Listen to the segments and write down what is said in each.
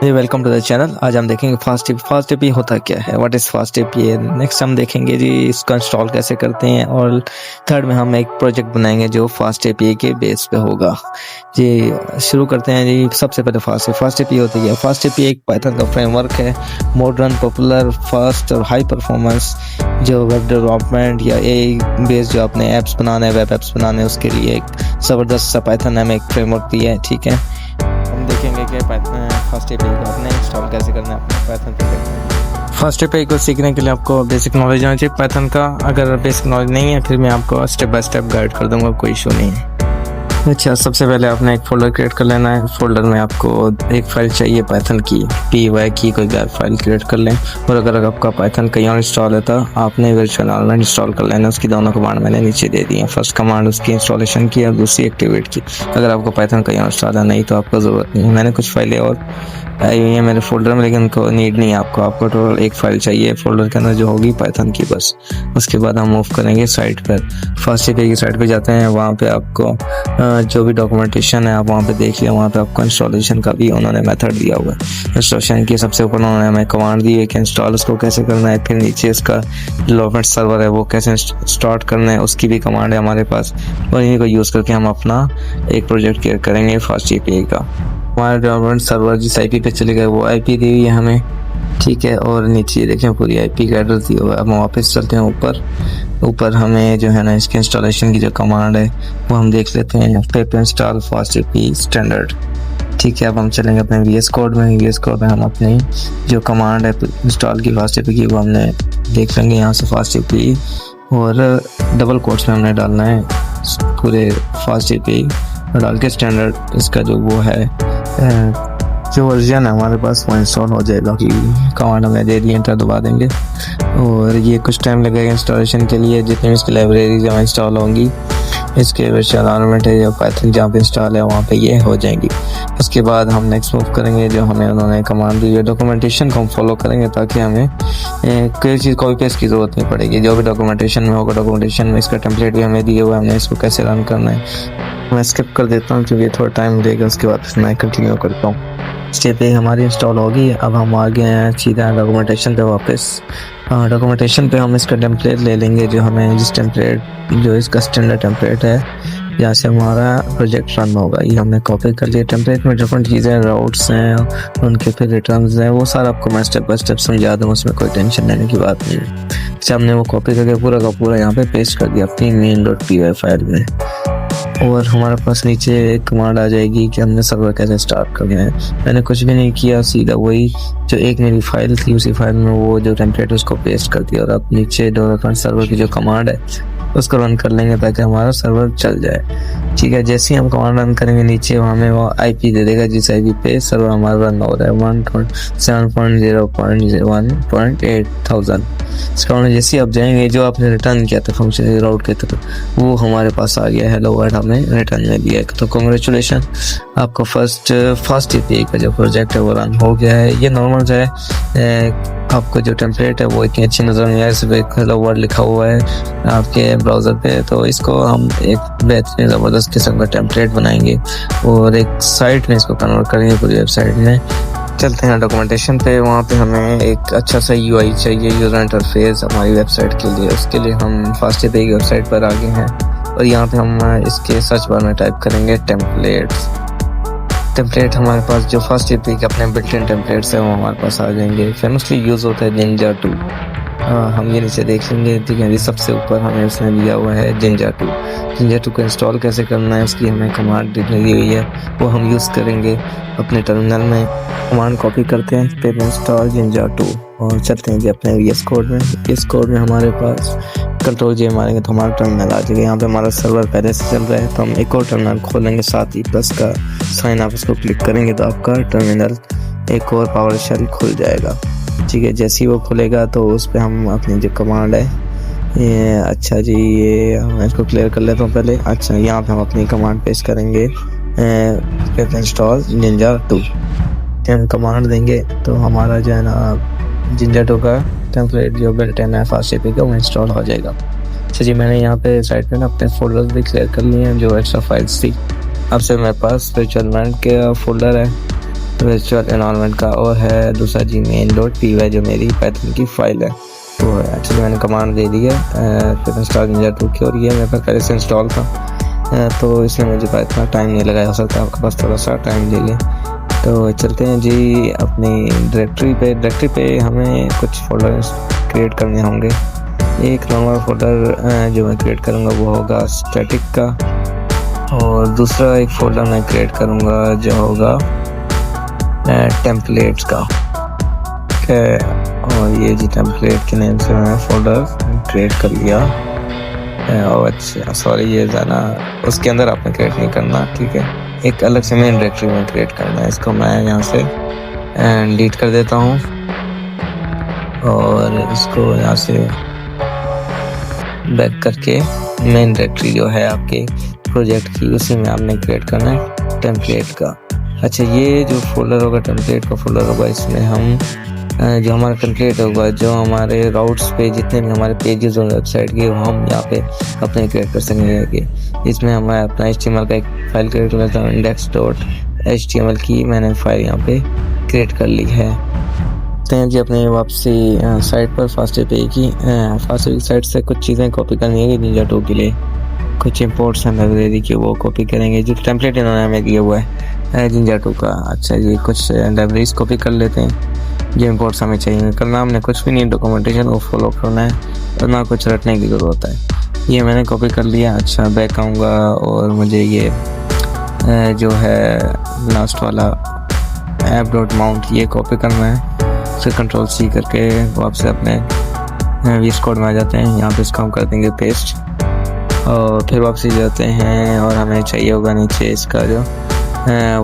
Ji welcome to the channel. आज हम देखेंगे फास्ट एपी होता क्या है, what is fast API. Next हम देखेंगे जी इसको इंस्टॉल कैसे करते हैं, और थर्ड में हम एक प्रोजेक्ट बनाएंगे जो फास्ट एपी के बेस पे होगा। जी शुरू करते हैं जी। सबसे पहले फास्ट एपी होती है। फास्ट एपी एक पाइथन का फ्रेमवर्क है, मॉडर्न, पॉपुलर, फास्ट और हाई परफॉर्मेंस जो वेब डेवलपमेंट या ए बेस जो अपने ऐप्स बनाने, वेब ऐप्स बनाने, उसके लिए एक ज़बरदस्त सा पाइथन ने हमें एक फ्रेमवर्क दिया है। ठीक है, हम देखेंगे कि पाइथन फास्ट एपीआई को आपने इंस्टॉल कैसे करना है अपने पाइथन पे। फास्ट एपीआई को सीखने के लिए आपको बेसिक नॉलेज होना चाहिए पाइथन का। अगर बेसिक नॉलेज नहीं है फिर मैं आपको स्टेप बाय स्टेप गाइड कर दूंगा, कोई इशू नहीं है। अच्छा, सबसे पहले आपने एक फोल्डर क्रिएट कर लेना है। फोल्डर में आपको एक फाइल चाहिए पाइथन की, py की कोई भी फाइल क्रिएट कर लें। और अगर आपका पाइथन कहीं और इंस्टॉल है तो आपने वर्चुअल एनवायरनमेंट इंस्टॉल कर लेना। उसकी दोनों कमांड मैंने नीचे दे दी है। फर्स्ट कमांड उसकी इंस्टॉलेशन की और दूसरी एक्टिवेट की। अगर आपको पाइथन कहीं और इंस्टॉल है नहीं तो आपको ज़रूरत नहीं है। मैंने कुछ फाइलें और आई हुई है मेरे फोल्डर में, लेकिन उनको नीड नहीं है आपको टोटल एक फाइल चाहिए फोल्डर के अंदर जो होगी पाइथन की, बस। उसके बाद हम मूव करेंगे साइट पर। फास्ट एपीआई की साइट पर जाते हैं। वहाँ पे आपको जो भी डॉक्यूमेंटेशन है आप वहाँ पे देख लिया। वहाँ पे आपको इंस्टॉलेशन का भी उन्होंने मेथड दिया हुआ है। इंस्टॉलेशन की सबसे ऊपर उन्होंने हमें कमांड दी है कि इंस्टॉल उसको कैसे करना है। फिर नीचे इसका डेवलपमेंट सर्वर है वो कैसे स्टार्ट करना है, उसकी भी कमांड है हमारे पास। और इन्हीं को यूज़ करके हम अपना एक प्रोजेक्ट क्रिएट करेंगे फास्ट एपीआई का। हमारा डेवलपमेंट सर्वर जिस आईपी पे चलेगा वो आईपी दी हुई है हमें, ठीक है। और नीचे देखें पूरी आईपी का एड्रेस दिया हुआ है। अब हम वापस चलते हैं ऊपर हमें जो है ना इसके इंस्टॉलेशन की जो कमांड है वो हम देख लेते हैं। पिप इंस्टॉल फास्ट एपी स्टैंडर्ड, ठीक है। अब हम चलेंगे अपने वीएस कोड में हम अपनी जो कमांड है इंस्टॉल की फास्ट एपी की वो हमने देख लेंगे यहाँ से। फास्ट एपी और डबल कोट्स में हमने डालना है पूरे फास्ट एपी डाल के स्टैंडर्ड इसका जो वो है जो वर्जन है हमारे पास वो इंस्टॉल हो जाएगा। कि कमांड हमें दे दी, एंटर दबा देंगे और ये कुछ टाइम लगेगा इंस्टॉलेशन के लिए। जितनी भी इसकी लाइब्रेरीज हमें इंस्टॉल होंगी, इसके वर्चुअल एनवायरनमेंट है जो पाइथन जहाँ पे इंस्टॉल है वहाँ पे ये हो जाएंगी। उसके बाद हम नेक्स्ट मूव करेंगे। जो हमें उन्होंने कमांड दी है डॉक्यूमेंटेशन को हम फॉलो करेंगे ताकि हमें कोई चीज़ कॉपी पेस्ट की ज़रूरत नहीं पड़ेगी। जो भी डॉक्यूमेंटेशन में होगा, डॉक्यूमेंटेशन में इसका टेम्पलेट भी हमें दिए हुआ है, हमने इसको कैसे रन करना है। मैं स्किप कर देता हूँ क्योंकि थोड़ा टाइम लेगा, उसके बाद मैं कंटिन्यू करता हूँ। स्टेप पे हमारी इंस्टॉल होगी। अब हम आ गए हैं सीधा डॉक्यूमेंटेशन पे वापस। डॉक्यूमेंटेशन पे हम इसका टेम्पलेट ले लेंगे जो हमें जिस टेम्पलेट जो इसका स्टैंडर्ड टेम्पलेट है जहाँ से हमारा प्रोजेक्ट रन होगा, ये हमने कॉपी कर लिया। टेम्पलेट में डिफरेंट चीज़ें, राउट्स हैं, उनके फिर रिटर्न्स हैं, वो सारा आपको मैं स्टेप बाय स्टेप समझा दूँ, उसमें कोई टेंशन लेने की बात नहीं है। अच्छा, हमने वो कॉपी करके पूरा का पूरा यहाँ पे पेस्ट कर दिया अपनी main.py फाइल में। और हमारे पास नीचे एक कमांड आ जाएगी कि हमने सर्वर कैसे स्टार्ट करना है। मैंने कुछ भी नहीं किया, सीधा वही जो एक मेरी फाइल थी उसी फाइल में वो जो टेम्पलेट उसको पेस्ट कर दिया। और अब नीचे डेवलपमेंट सर्वर की जो कमांड है उसको रन कर लेंगे ताकि हमारा सर्वर चल जाए, ठीक है। जैसे ही हम कमांड रन करेंगे नीचे हमें वो आईपी दे देगा जिस आईपी पे सर्वर हमारा रन हो रहा है 1.7.0.1.8,000। इसका मतलब जैसे ही आप जाएंगे जो आपने रिटर्न किया था फंक्शन राउट के थ्रू वो हमारे पास आ गया, हेलो वर्ल्ड हमें रिटर्न में दिया है। तो कांग्रेचुलेशन, आपका फास्ट एपीआई का जो प्रोजेक्ट है वो रन हो गया है। ये नॉर्मल है, आपको जो टेम्पलेट है वो इतनी अच्छी नज़र नहीं आए, सिर्फ एक हेलो वर्ल्ड लिखा हुआ है आपके ब्राउज़र पे। तो इसको हम एक बेहतरीन ज़बरदस्त किस्म का टेम्पलेट बनाएंगे और एक साइट में इसको कन्वर्ट करेंगे पूरी वेबसाइट में। चलते हैं डॉक्यूमेंटेशन पे। वहाँ पे हमें एक अच्छा सा यूआई चाहिए, यूज़र इंटरफेस हमारी वेबसाइट के लिए। उसके लिए हम फास्ट एपीआई की वेबसाइट पर आ गए हैं और यहाँ पे हम इसके सर्च बार में टाइप करेंगे टेम्पलेट। हमारे पास जो फास्ट एपीआई के अपने बिल्ट इन टेम्पलेट्स हैं वो हमारे पास आ जाएंगे। फेमसली यूज़ होता है जिंजा 2। हम ये नीचे देख लेंगे, ठीक है। सबसे ऊपर हमें उसने दिया हुआ है जिंजा 2 को इंस्टॉल कैसे करना है उसकी हमें कमांड दी हुई है, वो हम यूज़ करेंगे अपने टर्मिनल में। कमांड कॉपी करते हैं फिर इंस्टॉल जिंजा 2 और चलते हैं जी अपने वीएस कोड में। वीएस कोड में हमारे पास Ctrl+J मारेंगे तो हमारा टर्मिनल आ जाएगा। यहाँ पे हमारा सर्वर पहले से चल रहा है तो हम एक और टर्मिनल खोलेंगे, साथ ही प्लस का साइन आप उसको क्लिक करेंगे तो आपका टर्मिनल एक और पावर शेल खुल जाएगा, ठीक है। जैसे ही वो खुलेगा तो उस पर हम अपनी जो कमांड है ये, अच्छा जी ये मैं इसको क्लियर कर लेता हूँ पहले। अच्छा, यहाँ पे हम अपनी कमांड पेस्ट करेंगे इंस्टॉल जिंजा 2। हम कमांड देंगे तो हमारा जो है ना जिंजा 2 का टेम्पलेट जो बिल्ट इन है फास्ट एपीआई का वो इंस्टॉल हो जाएगा। अच्छा जी, मैंने यहाँ पे साइड पे ना अपने फोल्डर्स भी क्लियर कर लिए हैं जो एक्स्ट्रा फाइल्स थी। अब से मेरे पास वर्चुअल एनवायरनमेंट का फोल्डर है वर्चुअल एनवायरनमेंट का, और है दूसरा gmail.py जो मेरी पाइथन की फाइल है वो है। एक्चुअली मैंने कमांड दे दी है फिर इंस्टॉल निंजा 2 की, और ये मेरे पास पहले से इंस्टॉल था तो इसमें मुझे इतना टाइम नहीं लगा। हो सकता है आपके पास थोड़ा सा टाइम ले लें। तो चलते हैं जी अपनी डायरेक्टरी पे हमें कुछ फोल्डर्स क्रिएट करने होंगे। एक नॉर्मल फोल्डर जो मैं क्रिएट करूँगा वो होगा स्टैटिक का, और दूसरा एक फोल्डर मैं क्रिएट करूँगा जो होगा टेम्पलेट्स का। और ये जी टेम्पलेट के नेम से मैंने फोल्डर क्रिएट कर लिया। और अच्छा सॉरी, ये ज़्यादा उसके अंदर आपने क्रिएट नहीं करना, ठीक है, एक अलग से मेन डायरेक्टरी में क्रिएट करना है। इसको मैं यहाँ से डिलीट कर देता हूँ और इसको यहाँ से बैक करके मेन डायरेक्टरी जो है आपके प्रोजेक्ट की उसी में आपने क्रिएट करना है टेम्पलेट का। अच्छा, ये जो फोल्डर होगा टेम्पलेट का फोल्डर होगा, इसमें हम जो हमारा टेम्पलेट होगा, जो हमारे राउट्स पे जितने भी हमारे पेजेस होंगे वेबसाइट के, वो हम यहाँ पे अपने क्रिएट कर सकेंगे। इसमें हमें अपना HTML का एक फाइल क्रिएट कर लेता हूँ, index.html की मैंने फाइल यहाँ पे क्रिएट कर ली है। तो जी अपने वापसी साइट पर FastAPI की साइट से कुछ चीज़ें कॉपी करनी है निंजा 2 के लिए। कुछ इंपोर्ट्स हमें दे दी कि वो कॉपी करेंगे, जो टेम्पलेट इन्होंने हमें दिया हुआ है निंजा 2 का। अच्छा जी, कुछ लाइब्रेरीज कॉपी कर लेते हैं जो इंपोर्ट्स हमें चाहिए। करना हमने कुछ भी नहीं, डॉक्यूमेंटेशन वो फॉलो करना है और ना कुछ रटने की ज़रूरत है। ये मैंने कॉपी कर लिया। अच्छा, बैक आऊँगा और मुझे ये जो है लास्ट वाला app.mount ये कॉपी करना है। फिर Ctrl+C करके वापस अपने VS कोड में आ जाते हैं। यहाँ पे इसको हम कर देंगे पेस्ट और फिर वापसी जाते हैं और हमें चाहिए होगा नीचे इसका जो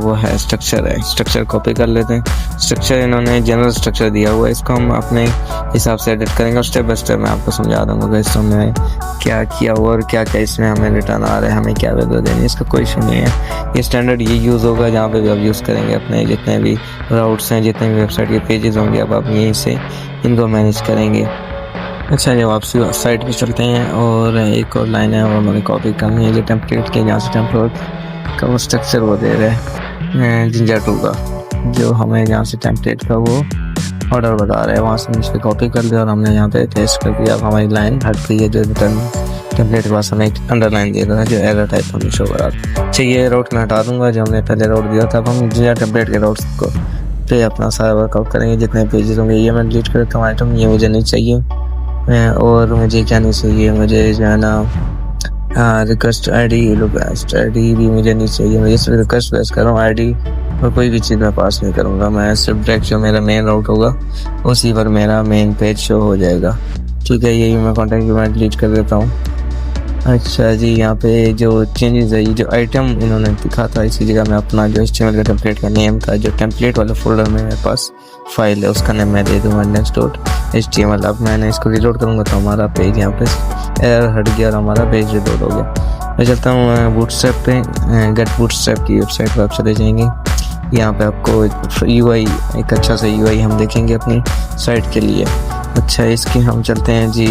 वो है स्ट्रक्चर कॉपी कर लेते हैं। स्ट्रक्चर इन्होंने जनरल स्ट्रक्चर दिया हुआ है, इसको हम अपने हिसाब से एडिट करेंगे और स्टेप बाय स्टेप मैं आपको समझा दूंगा कि इसमें क्या किया हुआ और क्या क्या इसमें हमें रिटर्न आ रहा है, हमें क्या वैल्यू देनी है। इसका कोई इशू नहीं है, ये स्टैंडर्ड ये यूज़ होगा जहाँ पे भी आप यूज़ करेंगे। अपने जितने भी राउट्स हैं, जितने भी वेबसाइट के पेजेस होंगे, अब आप यहीं से इनको मैनेज करेंगे। अच्छा, जब आप साइट पे चलते हैं और एक और लाइन है वो हमें कॉपी करनी है, जो टेम्पलेट के जहाँ से टेम्पलेट का वो स्ट्रक्चर वो दे रहे हैं निंजा 2 का, जो हमें यहाँ से टेम्पलेट का वो ऑर्डर बता रहे हैं, वहाँ से नीचे कॉपी कर लिया और हमने यहाँ पे पेस्ट कर दिया। अब हमारी लाइन हट गई है, जो रिटर्न टेम्पलेट के पास हमें एक अंडरलाइन दिया था जो एरर टाइप हमें शो करा। अच्छा, ये राउट मैं हटा दूंगा जो हमने पहले राउट दिया था। अब हम निंजा टेम्पलेट के राउट्स को पे अपना सारा वर्कआउट करेंगे, जितने पेजेस होंगे। ये मैं डिलीट कर देता हूँ आइटम, ये मुझे नहीं चाहिए। और मुझे क्या नहीं चाहिए, मुझे जो है ना रिक्वेस्ट आईडी भी मुझे नहीं चाहिए। मैं सिर्फ रिक्वेस्ट प्लेस कर रहा हूँ, आईडी और कोई भी चीज़ मैं पास नहीं करूँगा। मैं सिर्फ डायरेक्ट जो मेरा मेन राउट होगा उसी पर मेरा मेन पेज शो हो जाएगा, ठीक है। यही मैं कॉन्टेंट की मैं डिलीट कर देता हूँ। अच्छा जी, यहाँ पे जो चेंजेस है, ये जो आइटम इन्होंने दिखा था, इसी जगह मैं अपना जो HTML का टेम्पलेट का नेम था, जो टेम्पलेट वाले फोल्डर में मेरे पास फाइल है, उसका नेम मैं दे दूँगा index.html। अब मैंने इसको रिलोड करूँगा तो हमारा पेज यहाँ पे एरर हट गया और हमारा पेज रिलोड हो गया। मैं चलता हूँ बूटस्ट्रैप पे, गेट बूटस्ट्रैप की वेबसाइट पर आप चले जाएंगे। यहाँ पे आपको UI एक अच्छा सा UI हम देखेंगे अपनी साइट के लिए। अच्छा, इसके हम चलते हैं जी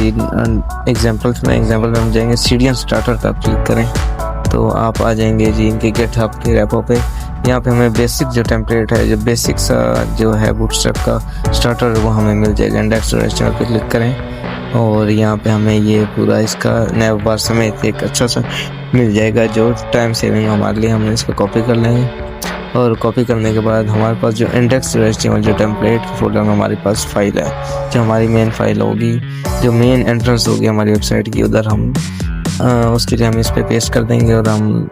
एग्जाम्पल में हम जाएंगे CDN स्टार्टर पे आप क्लिक करें तो आप आ जाएंगे जी इनके गिटहब के रेपो पे। यहाँ पे हमें बेसिक जो टेम्पलेट है, जो बेसिक सा जो है बूटस्ट्रैप का स्टार्टर वो हमें मिल जाएगा। index.html पे क्लिक करें और यहाँ पे हमें ये पूरा इसका नैव बार समेत एक अच्छा सा मिल जाएगा, जो टाइम सेविंग हमारे लिए। हमने इसको कॉपी कर लेंगे और कॉपी करने के बाद हमारे पास जो index.html जो टेम्पलेट फोल्डर में हमारे पास फाइल है, जो हमारी मेन फाइल होगी, जो मेन एंट्रेंस होगी हमारी वेबसाइट की, उधर हम उसके लिए हम इस पे पेस्ट कर देंगे और हम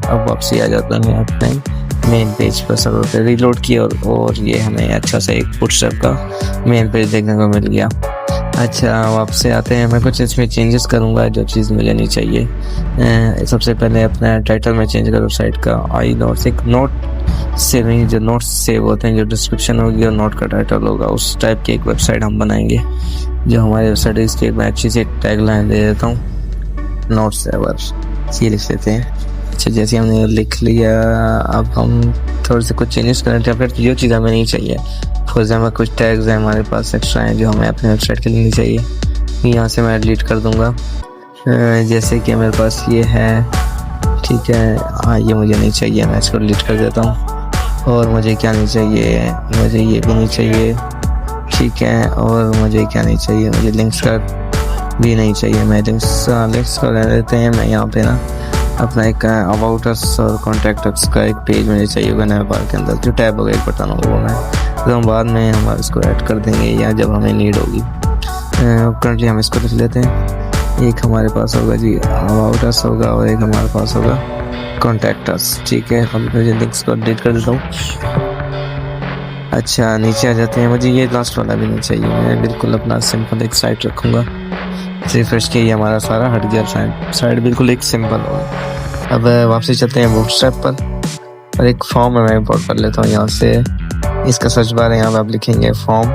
अब वापसी आ जाते हैं अपने मेन पेज पर। सर्वर पे रीलोड किया और ये हमें अच्छा सा एक बूटस्ट्रैप का मेन पेज देखने को मिल गया। अच्छा, वापसी आते हैं। मैं कुछ इसमें चेंजेस करूँगा जो चीज़ मुझे नहीं चाहिए। सबसे पहले अपना टाइटल में चेंज करो वेबसाइट का नोट सेविंग, जो नोट्स सेव होते हैं, जो डिस्क्रिप्शन होगी और नोट का टाइटल होगा, उस टाइप की एक वेबसाइट हम बनाएंगे जो हमारी वेबसाइट है। इसकी मैं अच्छी से टैग लाइन दे देता हूँ, नोट सेवर ये लिख लेते हैं। अच्छा, जैसे हमने लिख लिया, अब हम थोड़े से कुछ चेंजेस करें टेम्पलेट की। जो चीज़ हमें नहीं चाहिए, फॉर एग्जाम्पल कुछ टैग्स हैं हमारे पास एक्स्ट्रा हैं जो हमें अपने वेबसाइट के लिए नहीं चाहिए, यहाँ से मैं डिलीट कर दूँगा। जैसे कि मेरे पास ये है, ठीक है, हाँ ये मुझे नहीं चाहिए, मैं इसको डिलीट कर देता हूँ। और मुझे क्या नहीं चाहिए, मुझे ये भी नहीं चाहिए, ठीक है। और मुझे क्या नहीं चाहिए, मुझे लिंक्स का भी नहीं चाहिए। मैं लिंक्स का ले लेते हैं। मैं यहाँ पे ना अपना एक अबाउट अस और कॉन्टैक्ट अस का एक पेज मुझे चाहिए होगा नए बार के अंदर, जो टैब होगा एक बटन होगा वो मैं, तो हम बाद में हम इसको ऐड कर देंगे या जब हमें नीड होगी। करंटली हम इसको लिख लेते हैं। एक हमारे पास होगा जी अबाउट अस होगा और एक हमारे पास होगा कॉन्टैक्ट अस, ठीक है। हम लिंक्स को अपडेट कर देता हूँ। अच्छा नीचे आ जाते हैं। मुझे ये लास्ट वाला भी नहीं चाहिए, मैं बिल्कुल अपना सिंपल एक साइट रखूँगा। रिफ्रेश किया, हमारा सारा हट गया, साइड बिल्कुल एक सिंपल हो। अब वापसी चलते हैं बूटस्ट्रैप पर और एक फॉर्म मैं इंपोर्ट कर लेता हूँ यहाँ से। इसका सर्च बार है, यहाँ पे आप लिखेंगे फॉर्म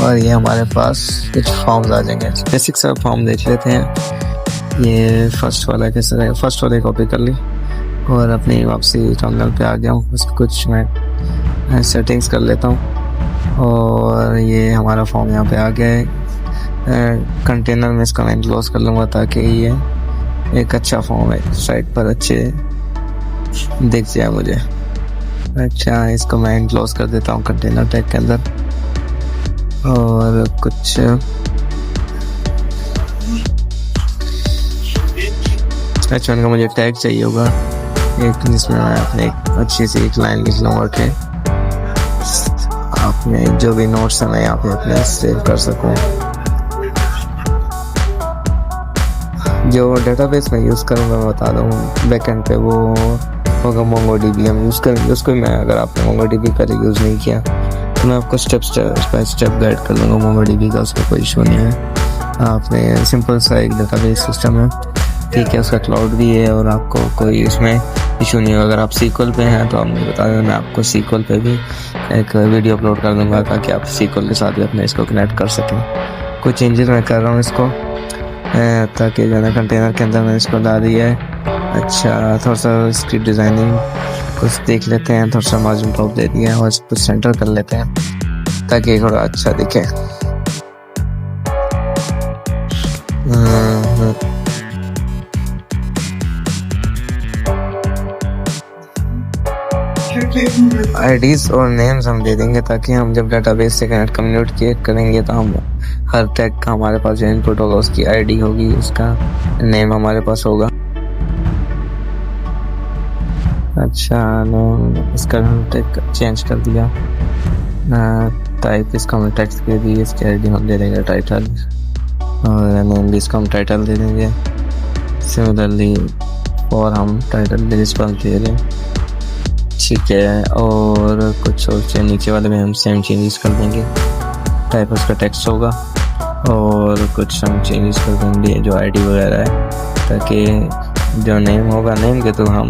और ये हमारे पास कुछ फॉर्म्स आ जाएंगे। बेसिक सा फॉर्म देख लेते हैं। ये फर्स्ट वाला कैसे रहेगा, फर्स्ट वाले कॉपी कर ली और अपनी वापसी टर्मिनल पे आ गया हूँ। बस कुछ मैं सेटिंग्स कर लेता हूँ और ये हमारा फॉर्म यहाँ पे आ गया है। कंटेनर में इसका मैं क्लोज कर लूँगा ताकि ये एक अच्छा फॉर्म है, साइट पर अच्छे दिख जाए मुझे। अच्छा इसको मैं क्लोज कर देता हूँ कंटेनर टैग के अंदर। और कुछ H1 का मुझे टैग चाहिए होगा एक, जिसमें मैं अपने एक अच्छी सी एक लाइन लिख लूँगा कि आपने जो भी नोट्स है मैं यहाँ पे अपने सेव कर सकूँ। जो डेटाबेस मैं यूज़ करूँगा मैं बता दूँ बैकएंड पे, वो होगा MongoDB। हम यूज़ करेंगे उसको। मैं अगर आपने MongoDB पहले यूज़ नहीं किया तो मैं आपको स्टेप बाय स्टेप गाइड कर दूँगा MongoDB का, उसका कोई इशू नहीं है। आपने सिंपल सा एक डेटाबेस सिस्टम है, ठीक है, उसका क्लाउड भी है और आपको कोई इसमें इशू नहीं होगा। अगर आप SQL पे हैं तो आप मुझे बता दें, मैं आपको SQL पे भी एक वीडियो अपलोड कर दूँगा ताकि आप SQL के साथ भी अपने इसको कनेक्ट कर सकें। कुछ चेंजेस मैं कर रहा हूँ इसको ताकि जो है कंटेनर के अंदर मैंने इसको डाल दिया है। अच्छा थोड़ा सा इसकी डिज़ाइनिंग कुछ देख लेते हैं, थोड़ा सा मार्जिन टॉप दे दिया है और इसको सेंटर कर लेते हैं ताकि थोड़ा अच्छा दिखे। आईडीज और नेम्स हम दे देंगे ताकि हम जब डेटाबेस से कम्युनिकेट करेंगे तो हम हर टैग का हमारे पास जो इनपुट होगा उसकी आईडी होगी, उसका नेम हमारे पास होगा। अच्छा नेम इसका हम टैग चेंज कर दिया। टाइप इसका हम टेक्स्ट दे दिए, इसकी आईडी हम दे देंगे टाइटल और नेम भी इसका हम टाइटल दे देंगे। सिमिलरली और हम टाइटल भी इस पर दे दें, ठीक है। और कुछ और नीचे वाले में हम सेम चेंजेस कर देंगे। टाइप उसका टेक्स्ट होगा और कुछ हम चेंजेस कर देंगे जो आईडी वगैरह है, ताकि जो नेम होगा नेम के तो हम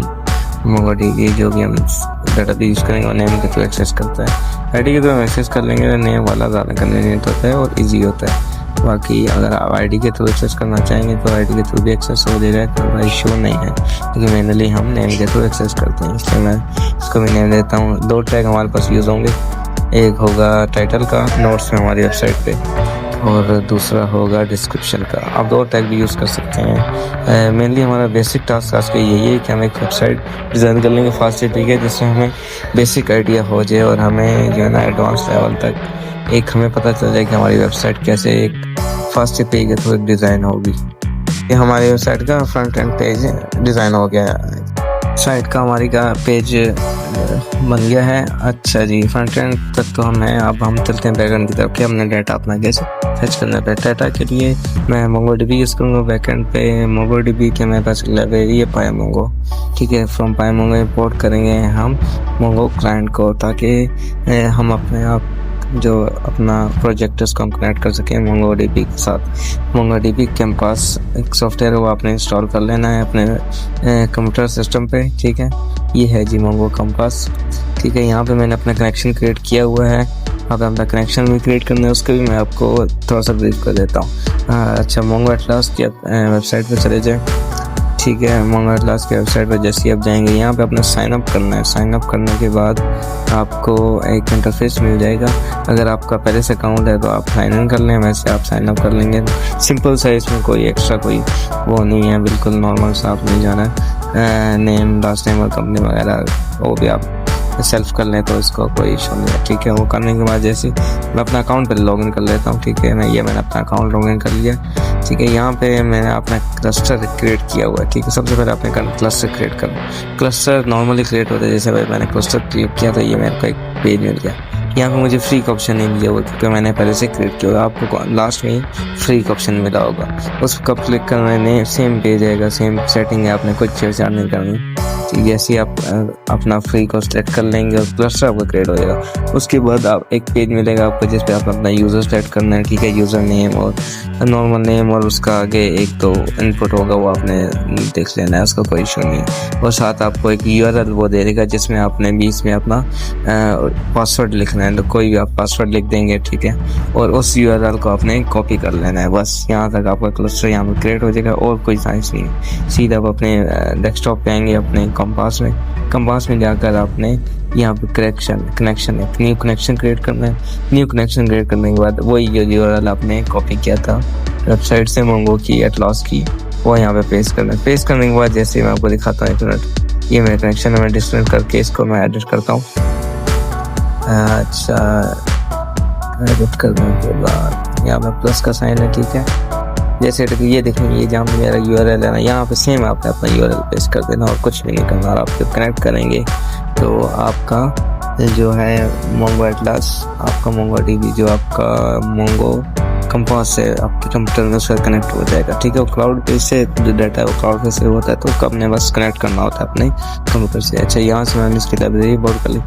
MongoDB जो भी हम डाटा यूज़ करेंगे वो नेम के थ्रू एक्सेस करता है। आईडी के थ्रू हम एक्सेस कर लेंगे तो नेम वाला ज़्यादा कन्वीनियंट होता है और ईजी होता है। बाकी अगर आप आईडी के थ्रू एक्सेस करना चाहेंगे तो आईडी के थ्रू भी एक्सेस हो जाएगा, कोई इशू नहीं है, क्योंकि मैनुअली हम नेम के थ्रू एक्सेस करते हैं। इसलिए मैं इसको भी नेम देता हूँ। 2 टैग हमारे पास यूज़ होंगे, एक होगा टाइटल का नोट्स में हमारी वेबसाइट पे और दूसरा होगा डिस्क्रिप्शन का। आप 2 टैग भी यूज़ कर सकते हैं। मेनली हमारा बेसिक टास्क आज का यही है कि हम एक वेबसाइट डिज़ाइन कर लेंगे फास्ट API जिससे हमें बेसिक आइडिया हो जाए और हमें जो है ना एडवांस लेवल तक एक हमें पता चल जाए कि हमारी वेबसाइट कैसे एक फास्ट API के थ्रू डिज़ाइन होगी। ये हमारी वेबसाइट का फ्रंट एंड पेज डिज़ाइन हो गया है, साइट का हमारी का पेज बन गया है। अच्छा जी फ्रंट एंड तक तो हम हैं, अब हम चलते हैं बैकएंड की तरफ कि हमने डाटा अपना कैसे फेच करना है। डाटा के लिए मैं MongoDB यूज़ करूँगा। बैकएंड पे MongoDB के मेरे पास लाइब्रेरी है PyMongo, ठीक है। फ्रॉम PyMongo इंपोर्ट करेंगे हम Mongo क्लाइंट को ताकि हम अपने आप जो अपना प्रोजेक्ट है उसको हम कनेक्ट कर सकें MongoDB के साथ। MongoDB के पास एक सॉफ्टवेयर है वो आपने इंस्टॉल कर लेना है अपने कंप्यूटर सिस्टम पे, ठीक है। ये है जी Mongo कंपास, ठीक है। यहाँ पे मैंने अपना कनेक्शन क्रिएट किया हुआ है। अब अपना कनेक्शन भी क्रिएट करना है, उसका भी मैं आपको थोड़ा सा ब्रीफ कर देता हूँ। अच्छा Mongo Atlas की वेबसाइट पे चले जाएँ, ठीक है। Mongo Atlas की वेबसाइट पर जैसे ही आप जाएंगे यहाँ पे अपना साइन अप करना है। साइन अप करने के बाद आपको एक इंटरफेस मिल जाएगा। अगर आपका पहले से अकाउंट है तो आप साइन इन कर लें, वैसे आप साइन अप कर लेंगे। सिंपल सा, इसमें कोई एक्स्ट्रा कोई वो नहीं है, बिल्कुल नॉर्मल सा आपने जाना है। नेम, लास्ट नेम और कंपनी वगैरह वो भी आप सेल्फ कर लें तो इसको कोई इशू नहीं है, ठीक है। वो करने के बाद जैसे मैं अपना अकाउंट पे लॉगिन कर लेता हूँ, ठीक है। मैंने अपना अकाउंट लॉगिन कर लिया, ठीक है। यहाँ पे मैंने अपना क्लस्टर क्रिएट किया हुआ है, ठीक है। सबसे पहले आपने क्लस्टर क्रिएट करना। क्लस्टर नॉर्मली क्रिएट होता है, जैसे भाई मैंने क्लस्टर क्रिएट किया तो ये मेरे को एक पेज मिल गया। यहाँ पे मुझे फ्री का ऑप्शन नहीं दिया हुआ क्योंकि मैंने पहले से क्रिएट किया हुआ। आपको लास्ट में फ्री का ऑप्शन मिला होगा, उस पर क्लिक करने सेम पेज आएगा, सेम सेटिंग है, आपने कुछ छेड़छाड़ नहीं करनी। जैसे आप अपना फ्री को सेलेक्ट कर लेंगे और क्लस्टर आपका क्रिएट हो जाएगा। उसके बाद आप एक पेज मिलेगा आपको जिस पे आप अपना यूज़र सेलेक्ट करना है, ठीक है। यूज़र नेम और नॉर्मल नेम और उसका आगे एक तो इनपुट होगा, वो आपने देख लेना है, उसका कोई इशू नहीं है। और साथ आपको एक URL वो दे देगा जिसमें आपने बीच में अपना पासवर्ड लिखना है, तो कोई भी आप पासवर्ड लिख देंगे, ठीक है। और उस URL को आपने कॉपी कर लेना है। बस यहाँ तक आपका क्लस्टर यहाँ पर क्रिएट हो जाएगा और कोई साइंस नहीं है। सीधा आप अपने डेस्कटॉप पे आएंगे, अपने कंपास में जाकर आपने यहाँ पे कनेक्शन एक न्यू कनेक्शन क्रिएट करना है। न्यू कनेक्शन क्रिएट करने के बाद वही जो URL आपने कॉपी किया था वेबसाइट से मोंगो की एटलॉस की, वो यहाँ पे पेस्ट करना है। पेस्ट करने के बाद जैसे मैं आपको दिखाता हूँ, एक मिनट, ये मेरा कनेक्शन है, मैं डिस्कनेक्ट करके इसको मैं एडिट करता हूँ। अच्छा, एडिट करने के बाद यहाँ पे प्लस का साइन है, ठीक है। जैसे ये देखेंगे, ये जहाँ मेरा URL है ना, यहाँ पे सेम आपने अपना URL पेस्ट कर देना और कुछ भी नहीं करना। और आप जब कनेक्ट करेंगे तो आपका जो है मोंगो एटलस, आपका मोंगो DB जो आपका मोंगो कंपास है आपके कंप्यूटर में उसका कनेक्ट हो जाएगा, ठीक है। वो क्लाउड पे से जो डाटा है वो क्लाउड पे से होता है, तो आपने बस कनेक्ट करना होता है अपने कंप्यूटर से। अच्छा, यहाँ से मैंने इसकी लाइब्रेरी बोर्ड कर ली।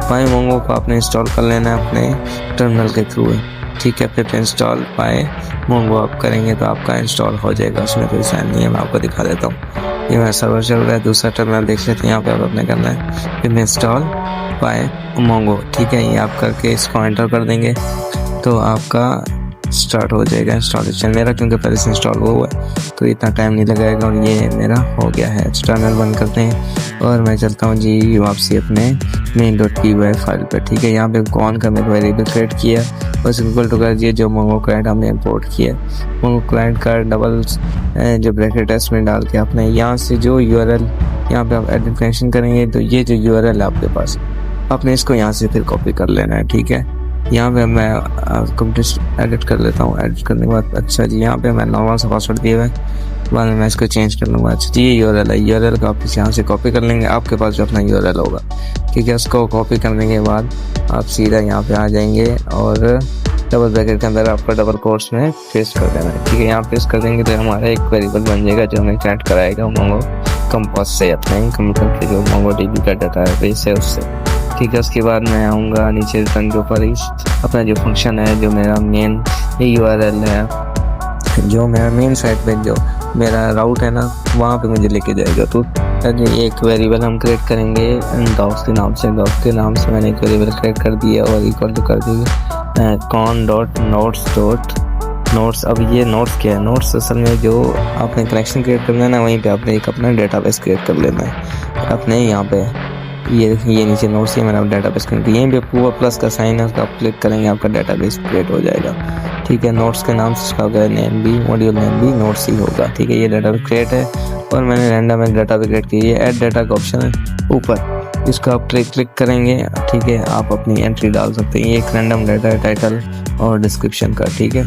पाई मोंगो को आपने इंस्टॉल कर लेना है अपने टर्मिनल के थ्रू, ठीक है। फिर इंस्टॉल पाए मोंगो आप करेंगे तो आपका इंस्टॉल हो जाएगा, उसमें कोई साइन नहीं है। मैं आपको दिखा देता हूँ, ये मेरा सर्वर चल रहा है। दूसरा टर्मिनल देख लेते हैं, यहाँ पे आप अपने करना है फिर इंस्टॉल पाए मोंगो, ठीक है। ये आप करके इसको एंटर कर देंगे तो आपका स्टार्ट हो जाएगा इंस्टॉलेशन। मेरा क्योंकि पहले से इंस्टॉल हुआ है तो इतना टाइम नहीं लगाएगा और ये मेरा हो गया है। टर्मिनल बंद करते हैं और मैं चलता हूँ जी वापसी अपने main.py फाइल पे, ठीक है। यहाँ पे कौन का मैं वेरिएबल क्रिएट किया बस इक्वल टू कर दिए जो मोंगो क्लाइंट हमने इंपोर्ट किया। मोंगो क्लाइंट का डबल जो ब्रैकेट है इसमें डाल के आपने यहाँ से जो URL यहाँ पे आप एडिट कनेक्शन करेंगे तो ये जो URL है आपके पास, आपने इसको यहाँ से फिर कॉपी कर लेना है, ठीक है। यहाँ पे मैं कंप्लीट एडिट कर लेता हूँ। एडिट करने के बाद अच्छा जी, यहाँ पे मैं नॉर्मल सा पासवर्ड दिया हुआ है, बाद में मैं इसको चेंज कर लूँगा। अच्छा जी, ये URL है, URL को आप यहाँ से कॉपी कर लेंगे, आपके पास जो अपना URL होगा, ठीक है। उसको कॉपी करने के बाद आप सीधा यहाँ पे आ जाएंगे और डबल ब्रैकेट के अंदर आपका डबल कोट्स में पेस्ट कर देना है, ठीक है। यहाँ पेस्ट कर देंगे तो हमारा एक वेरिएबल बन जाएगा जो हमें कनेक्ट कराएगा मोंगो कंपास से अपने कंप्यूटर के जो मोंगो DB का डाटा बेस है उससे, ठीक है। उसके बाद मैं आऊँगा नीचे रिटर्न के ऊपर अपना जो फंक्शन है, जो मेरा मेन URL है, जो मेरा मेन साइट पे जो मेरा राउट है ना, वहाँ पे मुझे लेके जाएगा। तो एक वेरिएबल हम क्रिएट करेंगे डॉक्स के नाम से। डॉक्स के नाम से मैंने एक वेरिएबल क्रिएट कर दिया और इक्वल टू कर दिया con.notes। अब ये नोट्स क्या है? नोट्स असल में जो आपने कनेक्शन क्रिएट करना है ना, वहीं पे आपने एक अपना डेटाबेस क्रिएट कर लेना है अपने यहाँ पे। ये नीचे नोट्स है, मैंने डेटाबेस क्रिएट किया। यहीं पे पूरा प्लस का साइन है, उसका आप क्लिक करेंगे आपका डेटाबेस क्रिएट हो जाएगा, ठीक है। नोट्स के नाम से इसका होगा नेम भी, मॉड्यूल नेम भी नोट्स ही होगा, ठीक है। ये डेटाबेस क्रिएट है और मैंने रैंडम एक डेटाबेस क्रिएट किया है। ऐड डेटा का ऑप्शन है ऊपर, इसको आप क्लिक करेंगे, ठीक है। आप अपनी एंट्री डाल सकते हैं। ये एक रैंडम डेटा है, टाइटल और डिस्क्रिप्शन का, ठीक है।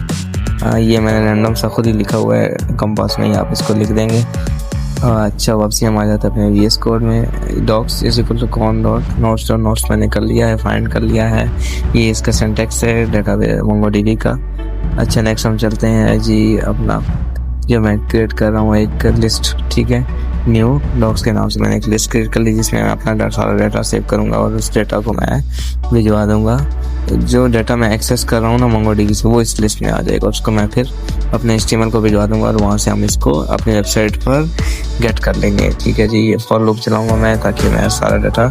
ये मैंने रैंडम सा खुद ही लिखा हुआ है कंपास में, आप इसको लिख देंगे। अच्छा, वापसी हम आ जाते हैं अपने VS कोड में। Docs is equal to con.notes मैंने कर लिया है, फाइंड कर लिया है। ये इसका सिंटैक्स है डेटाबेस मोंगो DB का। अच्छा, नेक्स्ट हम चलते हैं जी अपना जो मैं क्रिएट कर रहा हूँ एक लिस्ट, ठीक है। न्यू डॉक्स के नाम से मैंने एक लिस्ट क्रिएट कर ली जिसमें मैं अपना सारा डाटा सेव करूँगा और उस डेटा को मैं भिजवा दूँगा। जो डाटा मैं एक्सेस कर रहा हूँ ना मोंगो DB से, वो इस लिस्ट में आ जाएगा। उसको मैं फिर अपने HTML को भिजवा दूँगा और वहाँ से हम इसको अपनी वेबसाइट पर गेट कर लेंगे, ठीक है जी। ये फॉर लूप चलाऊँगा मैं ताकि मैं सारा डाटा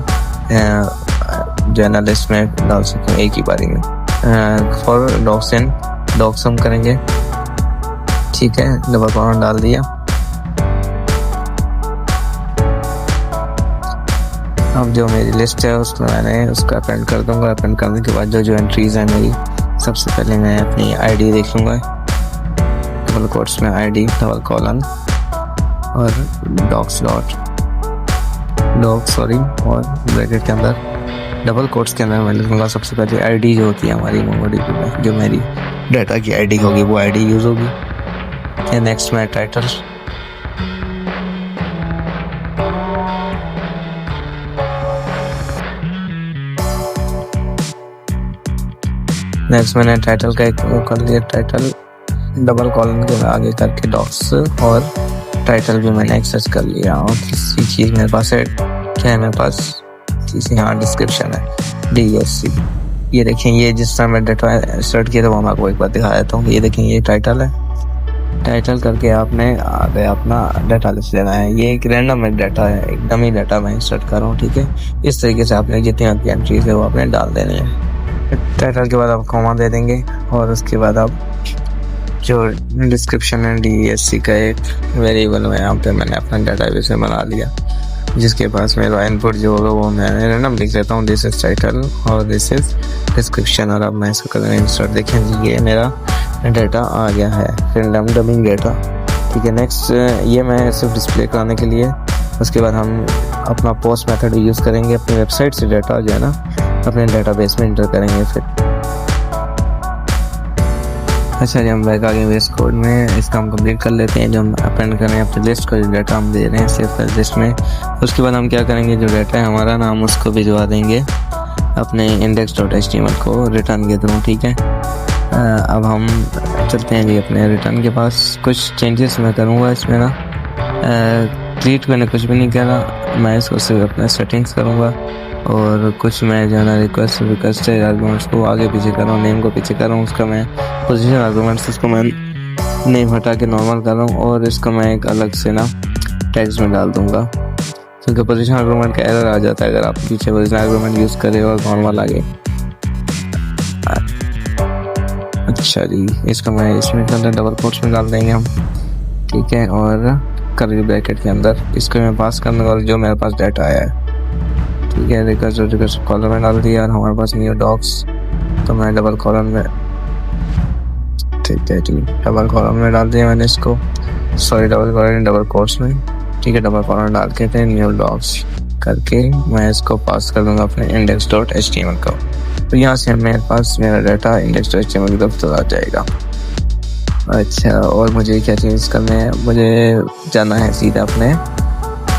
जो है ना लिस्ट में डाल सकूँ एक ही बारी में। फॉर डॉक्स हम करेंगे, ठीक है। डबल कॉलन डाल दिया। अब जो मेरी लिस्ट है उसमें मैंने उसका अपेंड कर दूंगा। अपेंड करने के बाद जो एंट्रीज है मेरी, सबसे पहले मैं अपनी ID देख लूँगा, डबल कोट्स में ID डबल कॉलन और डॉक्स डॉट डॉग सॉरी, और ब्रैकेट के अंदर डबल कोट्स के अंदर मैं लिखूँगा सबसे पहले आईडी जो होती है हमारी मोंगोडीबी में, जो मेरी डाटा की आईडी होगी वो आईडी यूज़ होगी। नेक्स्ट में टाइटल, नेक्स्ट मैंने टाइटल का एक वो कर लिया, टाइटल डबल कॉलन के आगे करके डॉक्स, और टाइटल भी मैंने एक्सेस कर लिया। और तीसरी चीज़ मेरे पास है, क्या है मेरे पास तीसरी, हाँ डिस्क्रिप्शन है, DSC। ये देखें, ये जिस तरह मैं डाटा इंसर्ट किया था वो मैं आपको एक बार दिखा देता हूँ। ये देखें, ये टाइटल है, टाइटल करके आपने आगे अपना डाटा लिख लेना है। ये एक रैंडम डाटा है, एक डमी डाटा मैं इंसर्ट कर रहा हूँ, ठीक है। इस तरीके से आपने जितनी आपकी एंट्रीज है वो आपने डाल देनी है। टाइटल के बाद आप कॉमा दे देंगे, और उसके बाद आप जो डिस्क्रिप्शन है DSC का एक वेरिएबल है, यहाँ पे मैंने अपना डाटाबेस में बना लिया, जिसके पास मेरा इनपुट जो होगा वो मैं रैंडम लिख देता हूँ, दिस इज टाइटल और दिस इज डिस्क्रिप्शन। और अब मैं इसको कलर इंसर्ट, देखें जी ये मेरा डाटा आ गया है, रैंडम डबिंग डाटा, ठीक है। नेक्स्ट ये मैं सिर्फ डिस्प्ले कराने के लिए, उसके बाद हम अपना पोस्ट मेथड यूज़ करेंगे, अपनी वेबसाइट से डाटा जो है ना अपने डाटाबेस में इंटर करेंगे फिर। अच्छा जी, हम बैक आ गए वेस्ट कोड में, इसका हम कंप्लीट कर लेते हैं। जो हम अपेंड करें अपने लिस्ट का जो डाटा हम दे रहे हैं सेव कर लिस्ट में, उसके बाद हम क्या करेंगे, जो डाटा है हमारा ना हम उसको भिजवा देंगे अपने index.html को रिटर्न के थ्रू, ठीक है। अब हम चलते हैं जी अपने रिटर्न के पास। कुछ चेंजेस मैं करूँगा इसमें ना, क्रिएट मैंने कुछ भी नहीं करा, मैं इसको सिर्फ अपने सेटिंग्स करूँगा, और कुछ मैं जो है ना रिक्वेस्ट आर्गूमेंट्स को आगे पीछे कर रहा हूँ, नेम को पीछे कर रहा हूँ, उसका मैं पोजीशन आर्गूमेंट्स इसको मैं नेम हटा के नॉर्मल कर रहा हूँ, और इसको मैं एक अलग से ना टैग्स में डाल दूँगा, क्योंकि पोजीशन आर्गूमेंट का एरर आ जाता है अगर आप पीछे पोजीशन आर्गूमेंट यूज़ करें और नॉर्मल आगे। अच्छा जी, इसको मैं इसमें के अंदर डबल कोट्स में डाल देंगे हम, ठीक है। और कर्ली ब्रैकेट के अंदर इसको मैं पास करने वाला जो मेरे पास डाटा आया है, ठीक है। रिकर्सिव कॉलम में डाल दिया, और हमारे पास न्यू डॉक्स, तो मैं डबल कॉलम में, ठीक है जी, डबल कॉलम में डाल दिया मैंने इसको, सॉरी डबल कोट्स में, ठीक है। डबल कॉलम डाल के थे न्यू डॉक्स करके मैं इसको पास कर दूंगा अपने index.html का, तो यहाँ से मेरे पास मेरा डाटा index.html की तरफ चला जाएगा। अच्छा, और मुझे क्या चेंज करना है, मुझे जाना है सीधा अपने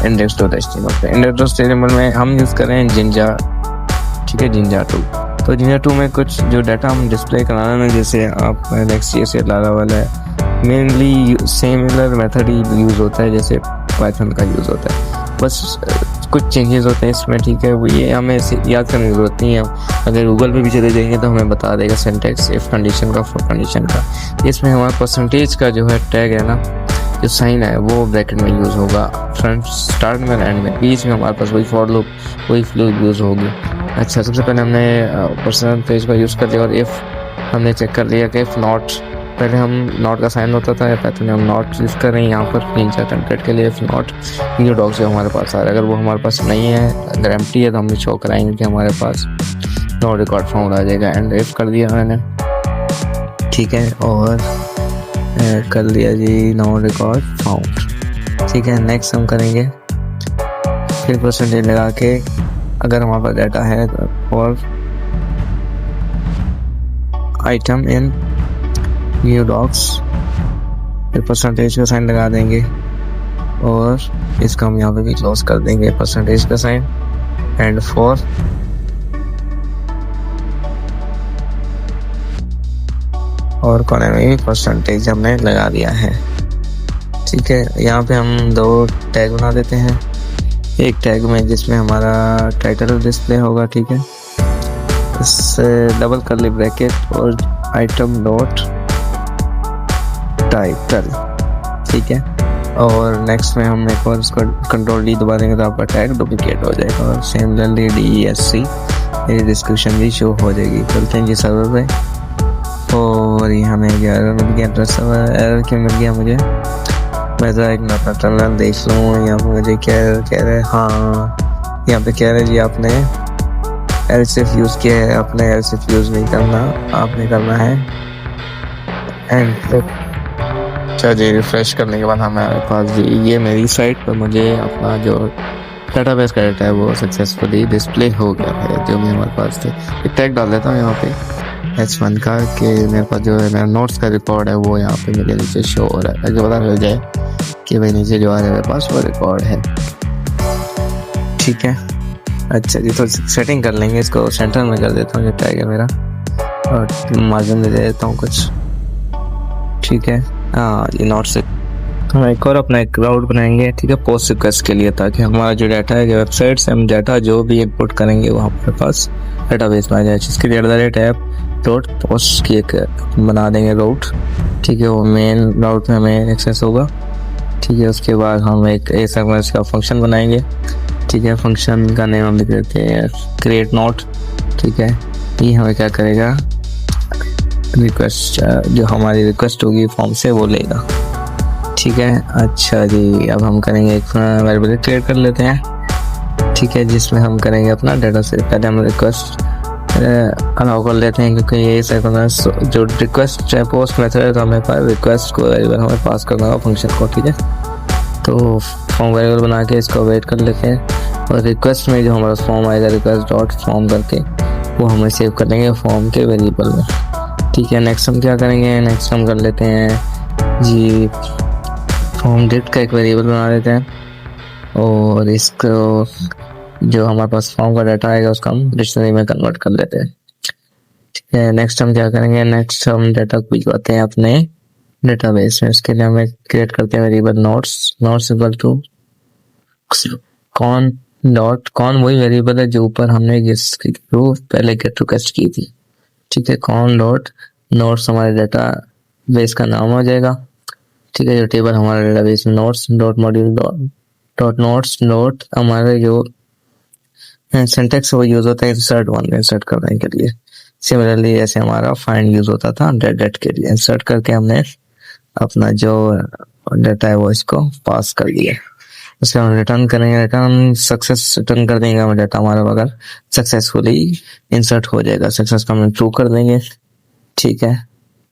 index.html पे। index.html में हम यूज़ कर रहे हैं जिंजा, ठीक है, जिंजा 2। तो जिंजा 2 में कुछ जो डाटा हम डिस्प्ले कराना है, जैसे आप नेक्स्ट से लारावल है, मेनली सिमिलर मेथड ही यूज़ होता है जैसे पाइथन का यूज़ होता है, बस कुछ चेंजेस होते हैं इसमें, ठीक है। वो ये हमें याद करने की ज़रूरत नहीं है, अगर गूगल पे भी चले जाएंगे तो हमें बता देगा सिंटैक्स इफ कंडीशन का, फॉर कंडीशन का। इसमें हमारा परसेंटेज का जो है टैग है ना, जो साइन है वो ब्रैकेट में यूज़ होगा, फ्रंट स्टार्ट में एंड में, बीच में हमारे पास वही फॉर लूप वही फ्लो यूज़ होगी। अच्छा, सबसे पहले हमने परसेंटेज का यूज़ कर लिया, और इफ़ हमने चेक कर लिया कि इफ़ नॉट, पहले हम नॉट का साइन होता था, पैथन में हम नॉट यूज़ कर रहे हैं यहाँ पर 3-4 टेम्पलेट के लिए। इफ़ नॉट न्यू डॉग जो हमारे पास आ रहा है, अगर वो हमारे पास नहीं है, अगर एम्प्टी है तो हम शो कराएंगे कि हमारे पास नो रिकॉर्ड फाउंड आ जाएगा। एंड इफ़ कर दिया मैंने, ठीक है, और कर लिया जी नो रिकॉर्ड फाउंड, ठीक है। नेक्स्ट हम करेंगे फिर परसेंटेज लगा के, अगर हमारे पास डाटा है और आइटम इन न्यू डॉक्स, फिर परसेंटेज का साइन लगा देंगे, और इसका हम यहाँ पे भी क्लोज कर देंगे परसेंटेज का साइन, एंड फॉर और कोने में भी परसेंटेज हमने लगा दिया है, ठीक है। यहाँ पे हम 2 टैग बना देते हैं, एक टैग में जिसमें हमारा टाइटल डिस्प्ले होगा, ठीक है, इस डबल कर्ली ब्रैकेट और आइटम डॉट टाइटल, ठीक है। और नेक्स्ट में हम एक और इसको कंट्रोल डी दबा देंगे तो आपका टैग डुप्लीकेट हो जाएगा, और सिमिलरली DESC मेरी डिस्क्रिप्शन भी शो हो जाएगी। चलते हैं जी सर्वर पे, और ये हमें एरर मिल गया, एरर क्यों मिल गया मुझे, मैं ज़रा एक नया टर्मिनल देख लूँ। यहाँ पे मुझे क्या कह रहे हैं, हाँ यहाँ पे कह रहे हैं जी आपने एल्सिफ यूज़ किया है, आपने एल्सिफ यूज़ नहीं करना, आपने करना है एंड। अच्छा जी, रिफ्रेश करने के बाद हमारे पास जी ये मेरी साइट पर मुझे अपना जो डेटाबेस का डेटा है वो सक्सेसफुली डिस्प्ले हो गया है जो भी हमारे पास थे। एक टैग डाल देता हूँ यहाँ पे H1 का कि मेरे पास जो है मेरा नोट्स का रिकॉर्ड है वो यहाँ पे मेरे नीचे शो हो रहा है, ताकि पता चल जाए कि भाई नीचे जो आ रहा है मेरे पास वो रिकॉर्ड है। ठीक है, अच्छा जी, तो सेटिंग कर लेंगे, इसको सेंटर में कर देता हूँ, ये टैग है मेरा, और मार्जिन दे देता हूँ कुछ। ठीक है, हाँ ये नोट से हम एक और अपना एक राउट बनाएंगे, ठीक है, पोस्ट रिक्वेस्ट के लिए, ताकि हमारा जो डाटा है वेबसाइट से हम डाटा जो भी इनपुट करेंगे वो हमारे पास डेटाबेस में आ जाए, जिसके लिए @app.post की एक बना देंगे राउट। ठीक है, वो मेन राउट में हमें एक्सेस होगा। ठीक है, उसके बाद हम एक एसएमएस का फंक्शन बनाएंगे। ठीक है, फंक्शन का नेम हम लिख देते हैं क्रिएट नोट। ठीक है, ये हमें क्या करेगा, रिक्वेस्ट जो हमारी रिक्वेस्ट होगी फॉर्म से वो लेगा। ठीक है, अच्छा जी, अब हम करेंगे एक वेरिएबल क्रिएट कर लेते हैं। ठीक है, जिसमें हम करेंगे अपना डाटा से पहले हम रिक्वेस्ट अलाउ कर लेते हैं, क्योंकि ये सिंक्रोनस जो रिक्वेस्ट है पोस्ट मेथड है, तो हमें रिक्वेस्ट को वेरिएबल हमें पास करना होगा फंक्शन को। ठीक है, तो फॉर्म वेरिएबल बना के इसको वेट कर लेते हैं, और रिक्वेस्ट में जो हमारा फॉर्म आएगा रिक्वेस्ट डॉट फॉर्म करके वो हमें सेव कर लेंगे फॉर्म के वेरिएबल में। ठीक है, नेक्स्ट हम क्या करेंगे, नेक्स्ट हम कर लेते हैं जी फॉर्म डेट का एक वेरिएबल बना देते हैं, और इसको जो हमारे पास फॉर्म का डाटा आएगा उसका हम डिक्शनरी में कन्वर्ट कर लेते हैं। ठीक है, नेक्स्ट हम क्या करेंगे, नेक्स्ट हम डाटा को भिजवाते हैं अपने डेटाबेस में। उसके लिए हमें क्रिएट करते हैं variable notes equal to con वही वेरिएबल है जो ऊपर हमने पहले गेट रिक्वेस्ट की थी। ठीक है, कॉन डॉट नोट्स हमारे डाटा बेस का नाम हो जाएगा। ठीक है, जो टेबल हमारे डेटाबेस में notes dot module dot notes dot हमारे जो सिंटैक्स वो यूज होता है इंसर्ट करने के लिए। सिमिलरली ऐसे हमारा फाइंड यूज होता था डेट के लिए, इंसर्ट करके हमने अपना जो डाटा है वो इसको पास कर दिया। उसके हम रिटर्न करेंगे, रिटर्न सक्सेस रिटर्न कर देंगे हमारा डाटा हमारा अगर सक्सेसफुली इंसर्ट हो जाएगा, सक्सेस का हम ट्रू कर देंगे। ठीक है,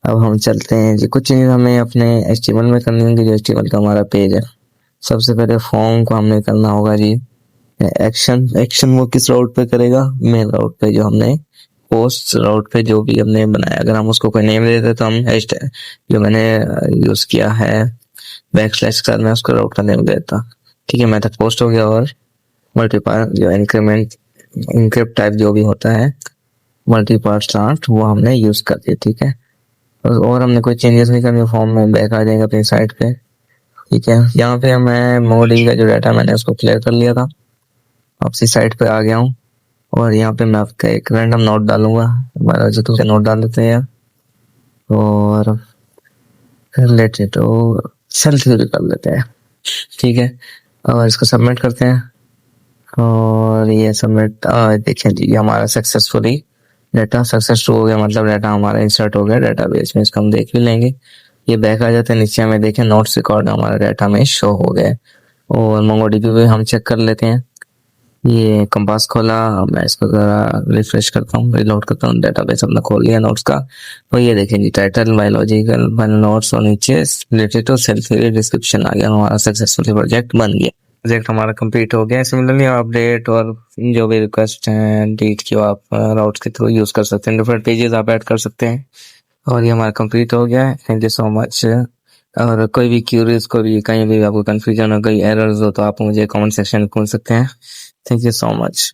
अब हम चलते हैं जी, कुछ चीज़ हमें अपने HTML में करनी होगी, जो HTML का हमारा पेज है। सबसे पहले फॉर्म को हमने करना होगा जी एक्शन वो किस राउट पे करेगा, मेन राउट पे, जो हमने पोस्ट राउट पे जो भी हमने बनाया, अगर हम उसको कोई नेम देते तो हम जो मैंने यूज किया है बैकस्लैश कर, मैं उसको राउट का नेम देता। ठीक है, मेथड पोस्ट हो गया, और मल्टीपार्ट जो इंक्रिप्ट टाइप जो भी होता है मल्टीपार्ट स्टार्ट वो हमने यूज कर दिया। ठीक है, और हमने कोई चेंजेस नहीं करनी, फॉर्म में बैक आ जाएगा अपनी साइट पे। ठीक है, यहाँ पे मैं मोडी का जो डाटा मैंने उसको क्लियर कर लिया था, आपसी साइट पे आ गया हूँ, और यहाँ पे मैं आपका एक रैंडम नोट डालूंगा, हमारा जो दूसरे नोट डाल देते हैं, और रिलेटेड तो सेल्फ कर लेते हैं। ठीक है, और इसको सबमिट करते हैं, और ये सबमिट देखिए जी हमारा सक्सेसफुली डाटा सक्सेसफुल हो गया, मतलब डाटा हमारा इंसर्ट हो गया डेटाबेस में। इसको हम देख भी लेंगे, ये बैक आ जाता है, नीचे हमें देखें नोट्स रिकॉर्ड हमारा डाटा में शो हो गया। और मोंगोडीबी पे हम चेक कर लेते हैं, ये कंपास खोला, मैं इसको जरा रिफ्रेश करता हूँ, रिलोड करता हूँ, डेटाबेस अपना खोल लिया नोट्स का, और ये देखें जी टाइटल बायोलॉजिकल नोट्स, और नीचे रिलेटेड टू सेल्फ डिस्क्रिप्शन आ गया, हमारा सक्सेसफुली प्रोजेक्ट बन गया, प्रोजेक्ट हमारा कंप्लीट हो गया। सिमिलरली अपडेट और जो भी रिक्वेस्ट हैं डिलीट की आप राउट्स के थ्रू यूज कर सकते हैं, डिफरेंट पेजेस आप ऐड कर सकते हैं, और ये हमारा कंप्लीट हो गया है। Thank you so much. और कोई भी क्यूरीज, कोई भी कहीं भी आपको कंफ्यूजन हो, कोई एरर्स हो, तो आप मुझे कमेंट सेक्शन में पूछ सकते हैं। Thank you so much.